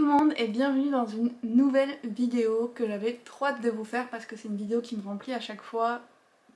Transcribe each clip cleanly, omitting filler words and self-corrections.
le monde et bienvenue dans une nouvelle vidéo que j'avais trop hâte de vous faire parce que c'est une vidéo qui me remplit à chaque fois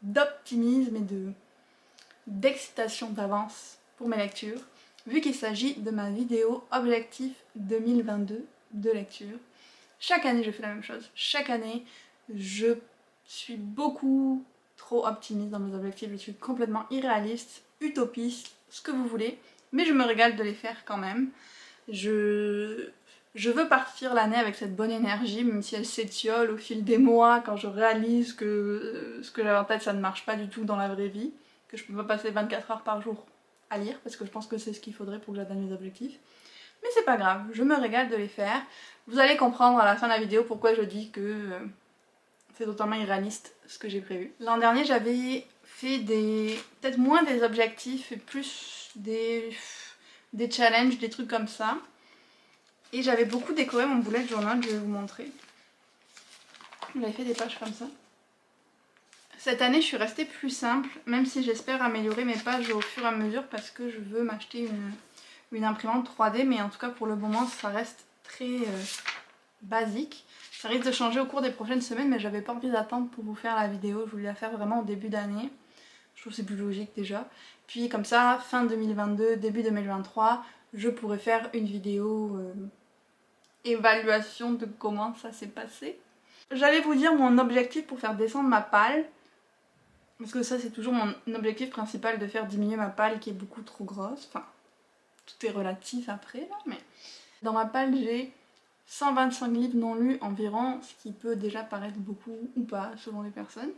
d'optimisme et d'excitation d'avance pour mes lectures, vu qu'il s'agit de ma vidéo objectif 2022 de lecture. Chaque année je fais la même chose, chaque année je suis beaucoup trop optimiste dans mes objectifs, je suis complètement irréaliste, utopiste, ce que vous voulez, mais je me régale de les faire quand même. Je veux partir l'année avec cette bonne énergie, même si elle s'étiole au fil des mois quand je réalise que ce que j'avais en tête ça ne marche pas du tout dans la vraie vie, que je peux pas passer 24 heures par jour à lire parce que je pense que c'est ce qu'il faudrait pour que j'atteigne mes objectifs. Mais c'est pas grave, je me régale de les faire. Vous allez comprendre à la fin de la vidéo pourquoi je dis que c'est totalement irréaliste ce que j'ai prévu. L'an dernier j'avais fait peut-être moins des objectifs et plus des challenges, des trucs comme ça. Et j'avais beaucoup décoré mon bullet journal, je vais vous montrer. J'avais fait des pages comme ça. Cette année je suis restée plus simple, même si j'espère améliorer mes pages au fur et à mesure parce que je veux m'acheter une imprimante 3D, mais en tout cas pour le moment ça reste très basique. Ça risque de changer au cours des prochaines semaines, mais j'avais pas envie d'attendre pour vous faire la vidéo, je voulais la faire vraiment au début d'année. Je trouve que c'est plus logique déjà. Puis comme ça, fin 2022, début 2023, je pourrais faire une vidéo évaluation de comment ça s'est passé. J'allais vous dire mon objectif pour faire descendre ma palle, parce que ça c'est toujours mon objectif principal, de faire diminuer ma palle qui est beaucoup trop grosse. Enfin, tout est relatif après là, mais dans ma palle j'ai 125 livres non lus environ, ce qui peut déjà paraître beaucoup ou pas selon les personnes.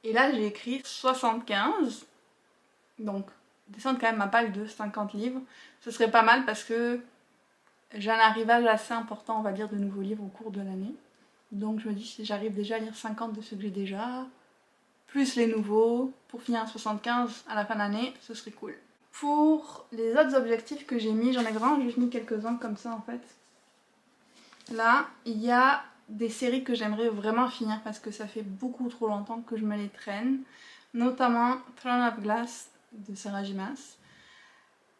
Et là j'ai écrit 75, donc descendre quand même ma palle de 50 livres, ce serait pas mal parce que j'ai un arrivage assez important, on va dire, de nouveaux livres au cours de l'année. Donc je me dis, si j'arrive déjà à lire 50 de ceux que j'ai déjà, plus les nouveaux, pour finir à 75 à la fin de l'année, ce serait cool. Pour les autres objectifs que j'ai mis, j'en ai vraiment juste mis quelques-uns comme ça en fait. Là, il y a des séries que j'aimerais vraiment finir parce que ça fait beaucoup trop longtemps que je me les traîne. Notamment Throne of Glass de Sarah J. Maas.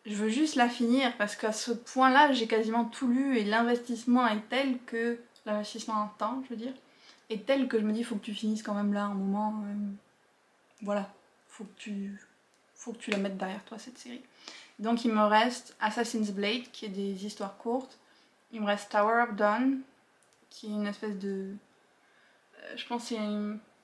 Je veux juste la finir parce qu'à ce point-là, j'ai quasiment tout lu et l'investissement est tel que... L'investissement en temps, je veux dire, est tel que je me dis, faut que tu finisses quand même là un moment. Voilà, faut que tu la mettes derrière toi cette série. Donc il me reste Assassin's Blade, qui est des histoires courtes. Il me reste Tower of Dawn, qui est une espèce de... je pense que c'est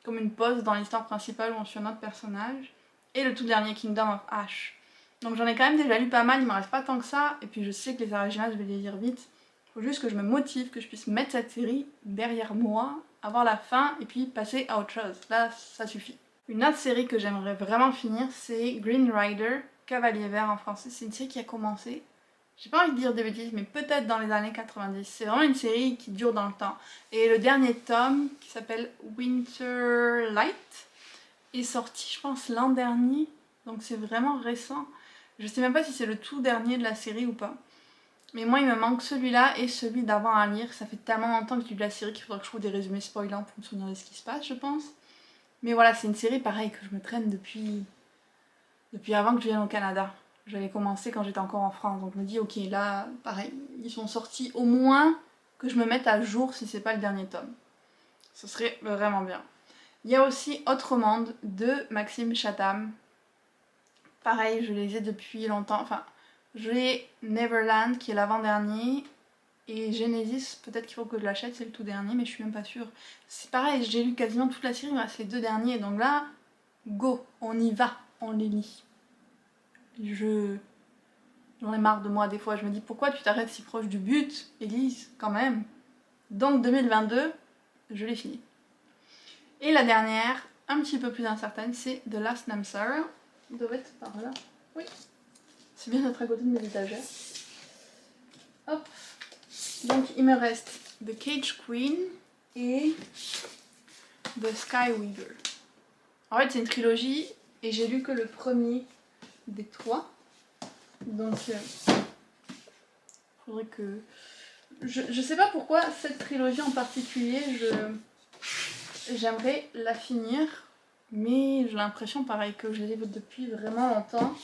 comme une pause dans l'histoire principale où on suit un autre personnage. Et le tout dernier, Kingdom of Ash. Donc j'en ai quand même déjà lu pas mal, il m'en reste pas tant que ça, et puis je sais que les originales je vais les lire vite. Faut juste que je me motive, que je puisse mettre cette série derrière moi, avoir la fin, et puis passer à autre chose. Là, ça suffit. Une autre série que j'aimerais vraiment finir, c'est Green Rider, Cavalier Vert en français. C'est une série qui a commencé, j'ai pas envie de dire des bêtises, mais peut-être dans les années 90. C'est vraiment une série qui dure dans le temps. Et le dernier tome, qui s'appelle Winter Light, est sorti, je pense, l'an dernier. Donc c'est vraiment récent. Je sais même pas si c'est le tout dernier de la série ou pas. Mais moi il me manque celui-là et celui d'avant à lire. Ça fait tellement longtemps que j'ai lu la série qu'il faudra que je trouve des résumés spoilants pour me souvenir de ce qui se passe, je pense. Mais voilà, c'est une série pareil que je me traîne depuis avant que je vienne au Canada. J'avais commencé quand j'étais encore en France. Donc je me dis ok, là pareil, ils sont sortis, au moins que je me mette à jour si c'est pas le dernier tome. Ce serait vraiment bien. Il y a aussi Autre Monde de Maxime Chatham. Pareil, je les ai depuis longtemps. Enfin, j'ai Neverland qui est l'avant-dernier. Et Genesis, peut-être qu'il faut que je l'achète, c'est le tout dernier, mais je suis même pas sûre. C'est pareil, j'ai lu quasiment toute la série, il me reste les deux derniers. Donc là, go, on y va, on les lit. J'en ai marre de moi des fois, je me dis pourquoi tu t'arrêtes si proche du but, Elise, quand même. Donc 2022, je l'ai fini. Et la dernière, un petit peu plus incertaine, c'est The Last Name Sarah. Il doit être par là. Oui. C'est bien d'être à côté de mes étagères. Hop. Donc il me reste The Cage Queen et The Sky Weaver. En fait c'est une trilogie et j'ai lu que le premier des trois. Donc faudrait que... Je sais pas pourquoi cette trilogie en particulier, j'aimerais la finir. Mais j'ai l'impression pareil que je les lis depuis vraiment longtemps.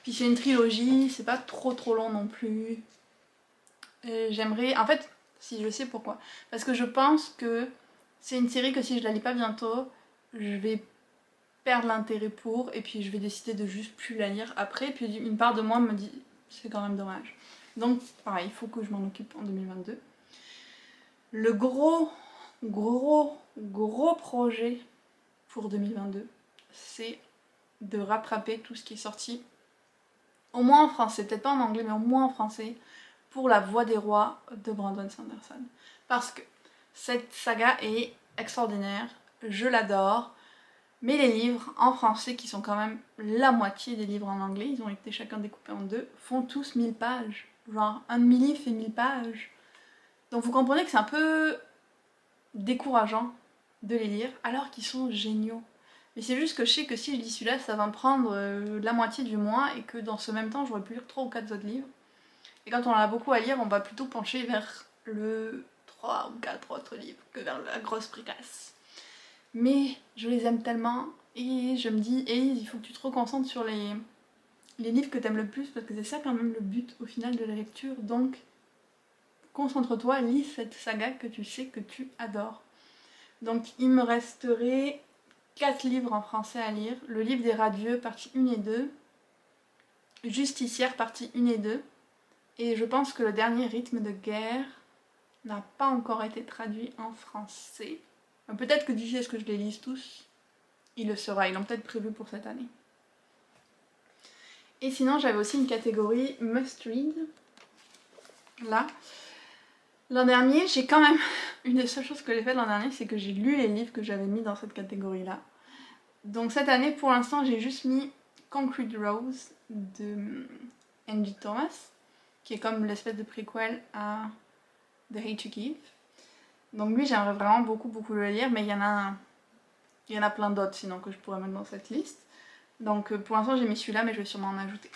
Puis c'est une trilogie, c'est pas trop long non plus. J'aimerais... En fait, si je sais pourquoi. Parce que je pense que c'est une série que si je la lis pas bientôt, je vais perdre l'intérêt pour, et puis je vais décider de juste plus la lire après, puis une part de moi me dit c'est quand même dommage. Donc pareil, il faut que je m'en occupe en 2022. Le gros projet pour 2022, c'est de rattraper tout ce qui est sorti, au moins en français, peut-être pas en anglais, mais au moins en français, pour La Voix des Rois de Brandon Sanderson. Parce que cette saga est extraordinaire, je l'adore, mais les livres en français, qui sont quand même la moitié des livres en anglais, ils ont été chacun découpés en deux, font tous 1000 pages. Genre, un demi-livre fait 1000 pages. Donc vous comprenez que c'est un peu décourageant de les lire, alors qu'ils sont géniaux. Mais c'est juste que je sais que si je lis celui-là, ça va me prendre la moitié du mois, et que dans ce même temps, j'aurais pu lire 3 ou 4 autres livres. Et quand on en a beaucoup à lire, on va plutôt pencher vers le 3 ou 4 autres livres que vers la grosse précasse. Mais je les aime tellement, et je me dis, il faut que tu te reconcentres sur les livres que t'aimes le plus, parce que c'est ça quand même le but au final de la lecture. Donc, concentre-toi, lis cette saga que tu sais que tu adores. Donc, il me resterait 4 livres en français à lire. Le livre des Radieux, partie 1 et 2. Justicière, partie 1 et 2. Et je pense que le dernier, Rythme de guerre, n'a pas encore été traduit en français. Peut-être que d'ici à ce que je les lise tous, il le sera. Ils l'ont peut-être prévu pour cette année. Et sinon, j'avais aussi une catégorie Must Read. Là. L'an dernier, j'ai quand même... Une des seules choses que j'ai fait l'an dernier, c'est que j'ai lu les livres que j'avais mis dans cette catégorie-là. Donc cette année, pour l'instant, j'ai juste mis Concrete Rose de Angie Thomas, qui est comme l'espèce de prequel à The Hate You Give. Donc lui, j'aimerais vraiment beaucoup le lire, mais il y en a plein d'autres sinon que je pourrais mettre dans cette liste. Donc pour l'instant, j'ai mis celui-là, mais je vais sûrement en ajouter.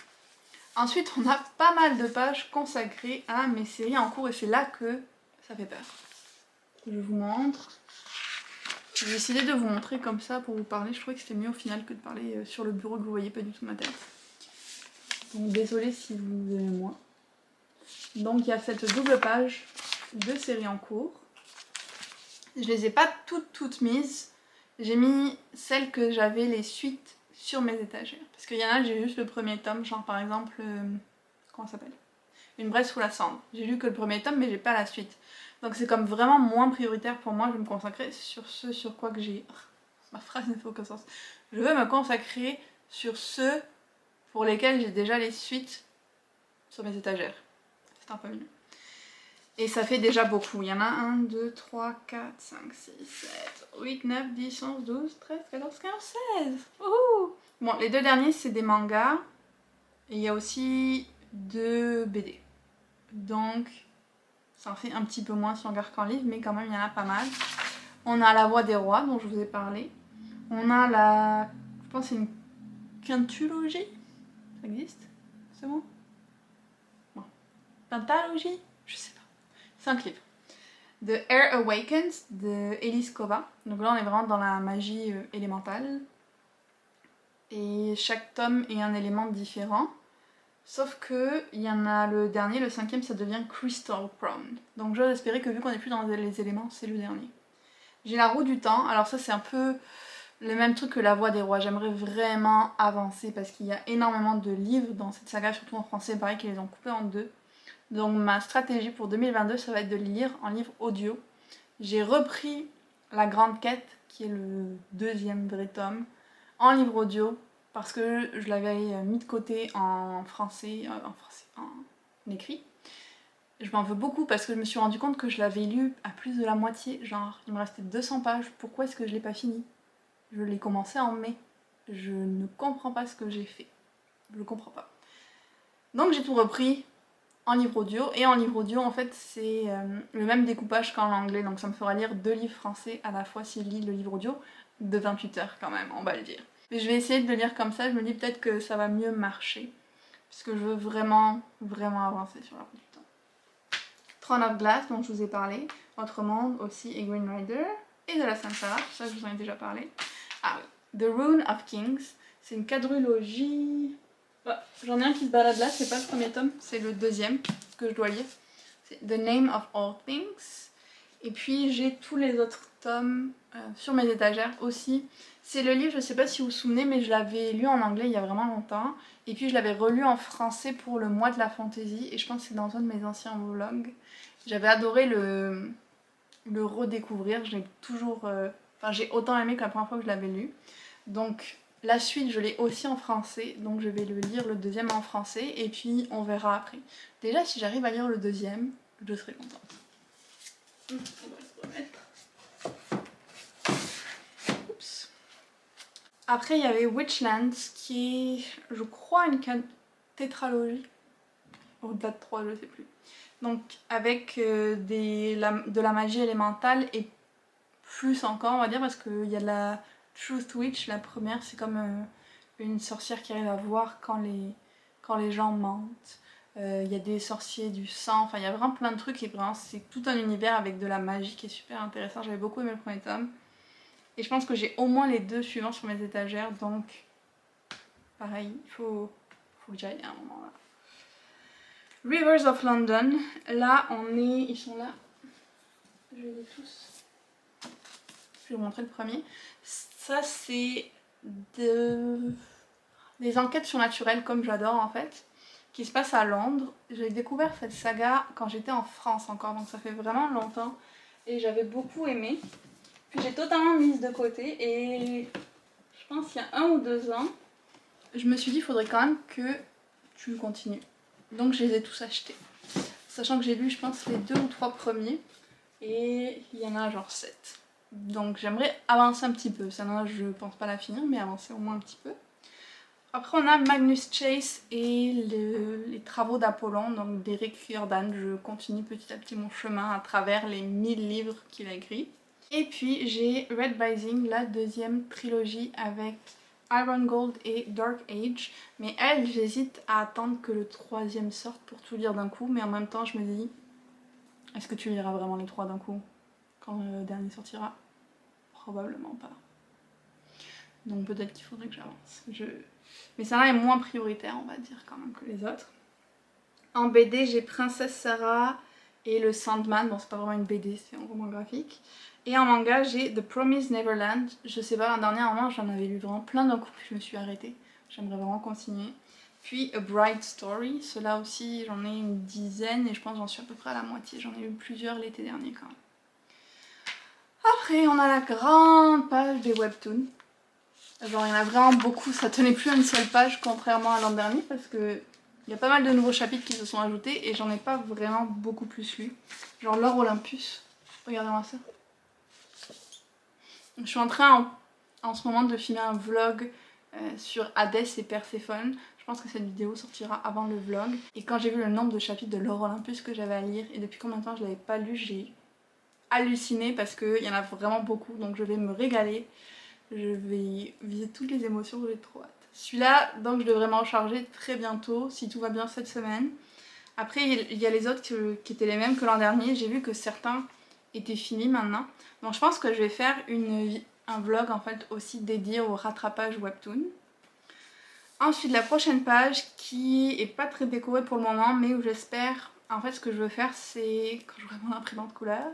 Ensuite, on a pas mal de pages consacrées à mes séries en cours, et c'est là que ça fait peur. Je vous montre. J'ai décidé de vous montrer comme ça pour vous parler. Je trouvais que c'était mieux au final que de parler sur le bureau, que vous voyez pas du tout ma tête. Donc désolée si vous aimez moins. Donc il y a cette double page de séries en cours. Je les ai pas toutes mises. J'ai mis celles que j'avais les suites sur mes étagères. Parce qu'il y en a, j'ai juste le premier tome, genre par exemple, comment ça s'appelle ? Une braise sous la cendre. J'ai lu que le premier tome, mais j'ai pas la suite. Donc c'est comme vraiment moins prioritaire pour moi, je vais me consacrer sur ce sur quoi que j'ai... Ma phrase ne fait aucun sens. Je veux me consacrer sur ceux pour lesquels j'ai déjà les suites sur mes étagères. C'est un peu mieux. Et ça fait déjà beaucoup. Il y en a 1, 2, 3, 4, 5, 6, 7, 8, 9, 10, 11, 12, 13, 14, 15, 16. Wouhou! Bon, les deux derniers, c'est des mangas. Et il y a aussi 2 BD. Donc, ça en fait un petit peu moins si on regarde qu'en livre, mais quand même, il y en a pas mal. On a La Voix des Rois, dont je vous ai parlé. On a la... Je pense que c'est une quintulogie. Ça existe? C'est bon? Bon. Pentalogie? Je sais pas. 5 livres. The Air Awakens de Elise Kova. Donc là, on est vraiment dans la magie élémentale. Et chaque tome est un élément différent. Sauf que il y en a le dernier, le 5e, ça devient Crystal Crown. Donc j'ose espérer que vu qu'on n'est plus dans les éléments, c'est le dernier. J'ai La Roue du Temps. Alors ça, c'est un peu le même truc que La Voix des Rois. J'aimerais vraiment avancer parce qu'il y a énormément de livres dans cette saga, surtout en français. Pareil qu'ils les ont coupés en 2. Donc ma stratégie pour 2022, ça va être de lire en livre audio. J'ai repris La Grande Quête, qui est le 2e vrai tome, en livre audio, parce que je l'avais mis de côté en français, en écrit. Je m'en veux beaucoup parce que je me suis rendu compte que je l'avais lu à plus de la moitié, genre il me restait 200 pages, pourquoi est-ce que je l'ai pas fini? Je l'ai commencé en mai, je ne comprends pas ce que j'ai fait, je ne comprends pas. Donc j'ai tout repris en livre audio, et en livre audio en fait c'est le même découpage qu'en anglais, donc ça me fera lire 2 livres français à la fois si je lis le livre audio, de 28 heures quand même, on va le dire. Mais je vais essayer de le lire comme ça, je me dis peut-être que ça va mieux marcher, parce que je veux vraiment avancer sur La Roue du Temps. Throne of Glass dont je vous ai parlé, Autre Monde aussi, et Green Rider, et de la Samsara, tout ça je vous en ai déjà parlé. Ah oui, The Rune of Kings, c'est une quadrilogie... J'en ai un qui se balade là, c'est pas le premier tome, c'est le 2e que je dois lire. c'est The Name of All Things. Et puis j'ai tous les autres tomes sur mes étagères aussi. C'est le livre, je sais pas si vous vous souvenez, mais je l'avais lu en anglais il y a vraiment longtemps. Et puis je l'avais relu en français pour le mois de la fantaisie. Et je pense que c'est dans un de mes anciens vlogs. J'avais adoré le redécouvrir. J'ai toujours... Enfin, j'ai autant aimé que la première fois que je l'avais lu. Donc la suite, je l'ai aussi en français. Donc je vais le lire le deuxième en français. Et puis on verra après. Déjà, si j'arrive à lire le deuxième, je serai contente. On va se remettre. Oups. Après, il y avait Witchlands, qui est, je crois, une tétralogie. Au-delà de 3, je sais plus. Donc, avec de la magie élémentale et plus encore, on va dire, parce qu'il y a de la Truth Witch. La première, c'est comme une sorcière qui arrive à voir quand les gens mentent. Il y a des sorciers du sang, enfin, il y a vraiment plein de trucs et vraiment, c'est tout un univers avec de la magie qui est super intéressant. J'avais beaucoup aimé le premier tome. Et je pense que j'ai au moins les 2 suivants sur mes étagères, donc pareil, il faut que j'aille à un moment là. Rivers of London, là ils sont là, je vais les tous, je vais vous montrer le premier. Ça c'est des enquêtes surnaturelles comme j'adore en fait, qui se passent à Londres. J'ai découvert cette saga quand j'étais en France encore, donc ça fait vraiment longtemps et j'avais beaucoup aimé. Puis j'ai totalement mise de côté et je pense qu'il y a 1 ou 2 ans, je me suis dit il faudrait quand même que tu continues. Donc je les ai tous achetés. Sachant que j'ai lu je pense les 2 ou 3 premiers et il y en a genre 7. Donc j'aimerais avancer un petit peu. Celle-là je pense pas la finir mais avancer au moins un petit peu. Après on a Magnus Chase et les travaux d'Apollon, donc d'Eric Riordan. Je continue petit à petit mon chemin à travers les 1000 livres qu'il a écrits. Et puis j'ai Red Rising, la deuxième trilogie avec Iron Gold et Dark Age. Mais elle, j'hésite à attendre que le 3e sorte pour tout lire d'un coup. Mais en même temps, je me dis, est-ce que tu liras vraiment les 3 d'un coup quand le dernier sortira? Probablement pas. Donc peut-être qu'il faudrait que j'avance. Mais ça là est moins prioritaire, on va dire, quand même, que les autres. En BD, j'ai Princesse Sarah et le Sandman. Bon, c'est pas vraiment une BD, c'est un roman graphique. Et en manga, j'ai The Promised Neverland. Je sais pas, la dernière moment, j'en avais lu vraiment plein d'un coup, puis je me suis arrêtée. J'aimerais vraiment continuer. Puis A Bright Story. Ceux-là aussi, j'en ai une dizaine et je pense que j'en suis à peu près à la moitié. J'en ai eu plusieurs l'été dernier quand même. Après, on a la grande page des webtoons. Genre, il y en a vraiment beaucoup. Ça tenait plus à une seule page, contrairement à l'an dernier, parce que il y a pas mal de nouveaux chapitres qui se sont ajoutés et j'en ai pas vraiment beaucoup plus lu. Genre l'or Olympus. Regardez-moi ça. Je suis en train en ce moment de filmer un vlog sur Hadès et Perséphone. Je pense que cette vidéo sortira avant le vlog. Et quand j'ai vu le nombre de chapitres de l'or Olympus que j'avais à lire et depuis combien de temps je l'avais pas lu, j'ai halluciné parce qu'il y en a vraiment beaucoup. Donc je vais me régaler. Je vais viser toutes les émotions, j'ai trop hâte. Celui-là, donc je devrais m'en charger très bientôt, si tout va bien cette semaine. Après, il y a les autres qui étaient les mêmes que l'an dernier. J'ai vu que certains étaient finis maintenant. Donc je pense que je vais faire un vlog en fait aussi dédié au rattrapage webtoon. Ensuite, la prochaine page qui est pas très décorée pour le moment, mais où j'espère... En fait, ce que je veux faire, c'est, quand j'aurai mon imprimante couleur,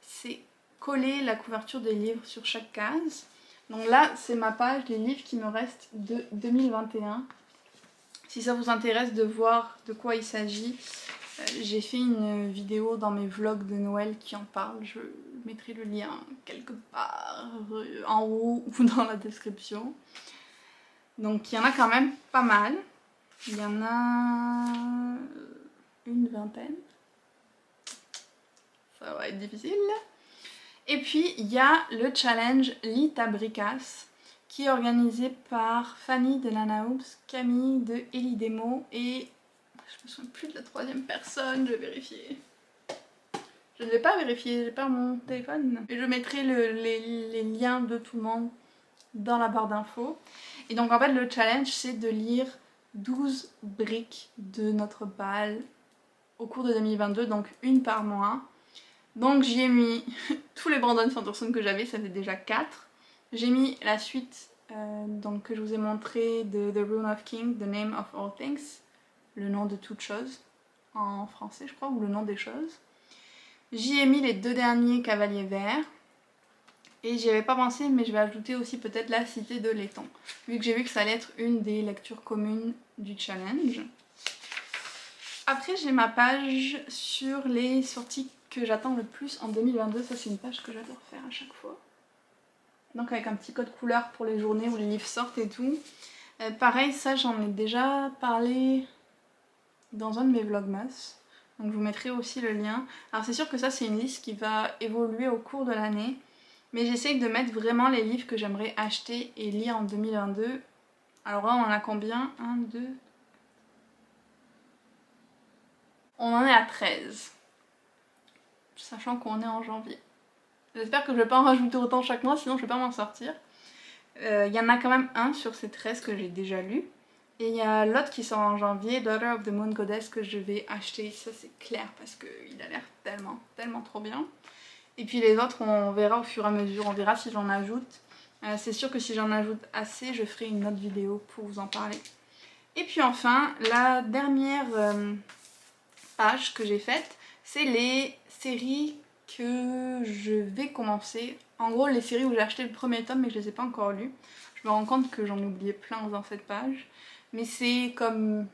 c'est coller la couverture des livres sur chaque case. Donc là, c'est ma page des livres qui me restent de 2021. Si ça vous intéresse de voir de quoi il s'agit, j'ai fait une vidéo dans mes vlogs de Noël qui en parle. Je mettrai le lien quelque part en haut ou dans la description. Donc il y en a quand même pas mal. Il y en a une vingtaine. Ça va être difficile. Et puis il y a le challenge Lis ta Bricasse qui est organisé par Fanny de Nanaoups, Camille de Elidemo et je me souviens plus de la 3e personne, je vais vérifier. Je ne vais pas vérifier, j'ai pas mon téléphone. Et je mettrai les liens de tout le monde dans la barre d'infos. Et donc en fait le challenge c'est de lire 12 briques de notre bal au cours de 2022, donc une par mois. Donc j'y ai mis tous les Brandon Sanderson que j'avais, ça fait déjà 4. J'ai mis la suite donc, que je vous ai montré de The Rune of King, The Name of All Things, le nom de toute chose. en français je crois, ou le nom des choses. J'y ai mis les 2 derniers Cavaliers Verts. Et j'y avais pas pensé, mais je vais ajouter aussi peut-être La Cité de Laiton, vu que j'ai vu que ça allait être une des lectures communes du challenge. Après j'ai ma page sur les sorties que j'attends le plus en 2022, ça c'est une page que j'adore faire à chaque fois. Donc avec un petit code couleur pour les journées où les livres sortent et tout. Pareil, ça j'en ai déjà parlé dans un de mes vlogmas, donc je vous mettrai aussi le lien. Alors c'est sûr que ça c'est une liste qui va évoluer au cours de l'année, mais j'essaye de mettre vraiment les livres que j'aimerais acheter et lire en 2022. Alors là on en a combien? 1, 2... On en est à 13. Sachant qu'on est en janvier. J'espère que je vais pas en rajouter autant chaque mois, sinon je vais pas m'en sortir. Il y en a quand même un sur ces 13 que j'ai déjà lu. Et il y a l'autre qui sort en janvier, Daughter of the Moon Goddess, que je vais acheter. Ça c'est clair parce qu'il a l'air tellement trop bien. Et puis les autres on verra au fur et à mesure, on verra si j'en ajoute. C'est sûr que si j'en ajoute assez, je ferai une autre vidéo pour vous en parler. Et puis enfin, la dernière page que j'ai faite, c'est les séries que je vais commencer. En gros, les séries où j'ai acheté le premier tome mais que je les ai pas encore lues. Je me rends compte que j'en ai oublié plein dans cette page. Mais c'est comme...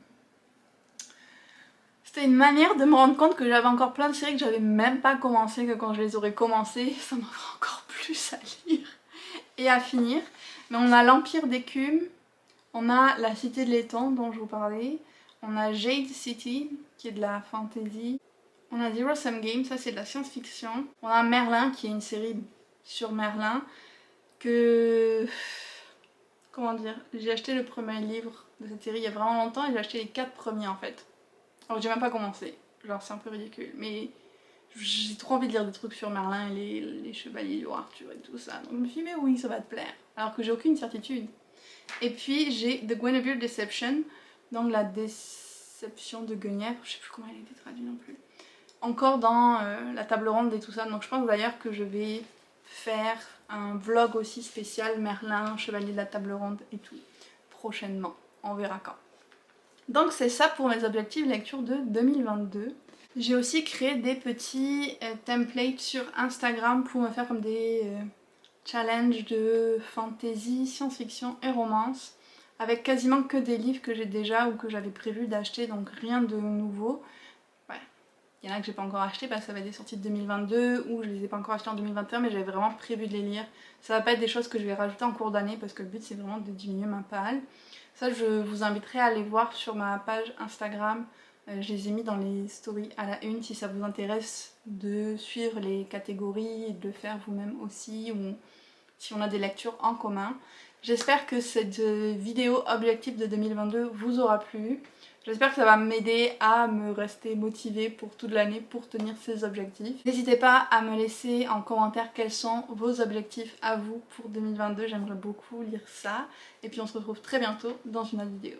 C'était une manière de me rendre compte que j'avais encore plein de séries que j'avais même pas commencé, que quand je les aurais commencées, ça m'aurait encore plus à lire et à finir. Mais on a l'Empire d'Écume, on a La Cité de Laiton dont je vous parlais, on a Jade City qui est de la fantasy, on a Zero Sum Game, ça c'est de la science-fiction, on a Merlin qui est une série sur Merlin que... Comment dire, j'ai acheté le premier livre de cette série il y a vraiment longtemps et j'ai acheté les 4 premiers en fait. Alors j'ai même pas commencé, genre c'est un peu ridicule, mais j'ai trop envie de lire des trucs sur Merlin et les chevaliers du roi Arthur et tout ça. Donc je me suis dit mais oui ça va te plaire, alors que j'ai aucune certitude. Et puis j'ai The Guinevere Deception, donc la déception de Guenièvre, je sais plus comment elle a été traduite non plus. Encore dans la table ronde et tout ça, donc je pense d'ailleurs que je vais faire un vlog aussi spécial Merlin, Chevalier de la table ronde et tout, prochainement, on verra quand. Donc c'est ça pour mes objectifs lecture de 2022. J'ai aussi créé des petits templates sur Instagram pour me faire comme des challenges de fantasy, science-fiction et romance, avec quasiment que des livres que j'ai déjà ou que j'avais prévu d'acheter, donc rien de nouveau. Ouais. Il y en a que j'ai pas encore acheté parce que ça va être des sorties de 2022 ou je les ai pas encore achetés en 2021 mais j'avais vraiment prévu de les lire. Ça va pas être des choses que je vais rajouter en cours d'année parce que le but c'est vraiment de diminuer ma palle. Ça je vous inviterai à aller voir sur ma page Instagram. Je les ai mis dans les stories à la une si ça vous intéresse de suivre les catégories et de le faire vous-même aussi ou si on a des lectures en commun. J'espère que cette vidéo objectif de 2022 vous aura plu. J'espère que ça va m'aider à me rester motivée pour toute l'année pour tenir ces objectifs. N'hésitez pas à me laisser en commentaire quels sont vos objectifs à vous pour 2022. J'aimerais beaucoup lire ça. Et puis on se retrouve très bientôt dans une autre vidéo.